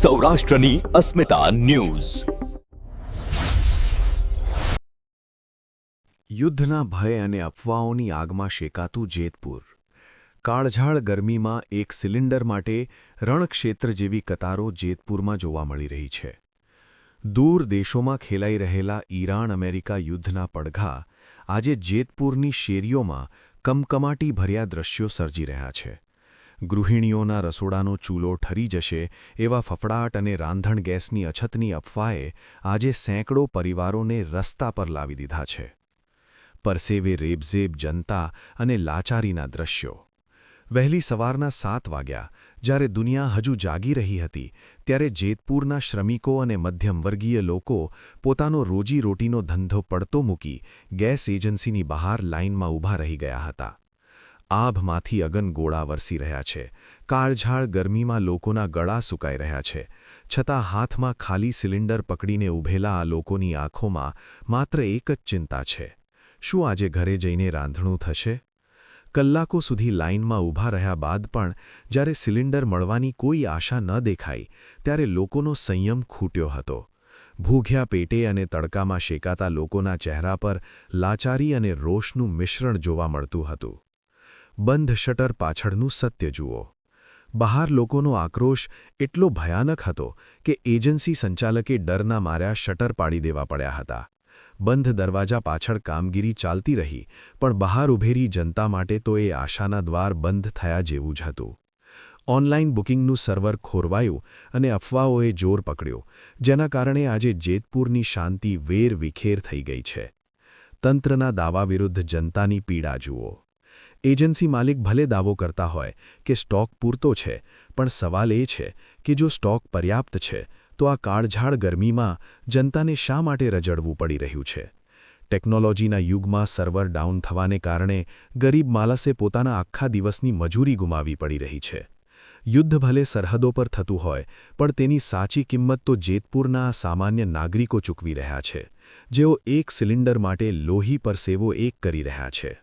સૌરાષ્ટ્રની અસ્મિતા ન્યૂઝ. યુદ્ધના ભય અને અફવાઓની આગમાં શેકાતું જેતપુર. કાળઝાળ ગરમીમાં એક સિલિન્ડર માટે રણક્ષેત્ર જેવી કતારો જેતપુરમાં જોવા મળી રહી છે. દૂર દેશોમાં ખેલાઈ રહેલા ઈરાન-અમેરિકા યુદ્ધના પડઘા આજે જેતપુરની શેરીઓમાં કમકમાટી ભર્યા દ્રશ્યો સર્જી રહ્યા છે. ગૃહિણીઓના રસોડાનો ચૂલો ઠરી જશે એવા ફફડાટ અને રાંધણ ગેસની અછતની અફવાએ આજે સેંકડો પરિવારોને રસ્તા પર લાવી દીધા છે. પરસેવે રેબઝેબ જનતા અને લાચારીના દ્રશ્યો. વહેલી સવારના 7 વાગ્યા, જ્યારે દુનિયા હજુ જાગી રહી હતી, ત્યારે જેતપુરના શ્રમિકો અને મધ્યમવર્ગીય લોકો પોતાનો રોજીરોટીનો ધંધો પડતો મૂકી ગેસ એજન્સીની બહાર લાઇનમાં ઊભા રહી ગયા હતા. આભમાંથી અગનગોળા વરસી રહ્યા છે. કાળઝાળ ગરમીમાં લોકોના ગળા સુકાઈ રહ્યા છે. છતાં હાથમાં ખાલી સિલિન્ડર પકડીને ઊભેલા આ લોકોની આંખોમાં માત્ર એક જ ચિંતા છે: શું આજે ઘરે જઈને રાંધણું થશે? કલાકો સુધી લાઇનમાં ઊભા રહ્યા બાદ પણ જ્યારે સિલિન્ડર મળવાની કોઈ આશા ન દેખાઈ, ત્યારે લોકોનો સંયમ ખૂટ્યો હતો. ભૂખ્યા પેટે અને તડકામાં શેકાતા લોકોના ચહેરા પર લાચારી અને રોષનું મિશ્રણ જોવા મળતું હતું. બંધ શટર પાછળનું સત્ય જુઓ. બહાર લોકોનો આક્રોશ એટલો ભયાનક હતો કે એજન્સી સંચાલકે ડરના માર્યા શટર પાડી દેવા પડ્યા હતા. બંધ દરવાજા પાછળ કામગીરી ચાલતી રહી, પણ બહાર ઊભેરી જનતા માટે તો એ આશાના દ્વાર બંધ થયા જેવું જ હતું. ઓનલાઇન બુકિંગનું સર્વર ખોરવાયું અને અફવાઓએ જોર પકડ્યો, જેના કારણે આજે જેતપુરની શાંતિ વેર-વિખેર થઈ ગઈ છે. તંત્રના દાવા વિરુદ્ધ જનતાની પીડા જુઓ. એજન્સી માલિક ભલે દાવો કરતા હોય કે સ્ટોક પૂરતો છે, પણ સવાલ એ છે કે જો સ્ટોક પર્યાપ્ત છે, તો આ કાળઝાળ ગરમીમાં જનતાને શા માટે રજડવું પડી રહ્યું છે? ટેકનોલોજીના યુગમાં સર્વર ડાઉન થવાને કારણે ગરીબ માણસે પોતાના આખા દિવસની મજૂરી ગુમાવી પડી રહી છે. યુદ્ધ ભલે સરહદો પર થતું હોય, પણ તેની સાચી કિંમત તો જેતપુરના સામાન્ય નાગરિકો ચૂકવી રહ્યા છે, જેઓ એક સિલિન્ડર માટે લોહી પરસેવો એક કરી રહ્યા છે.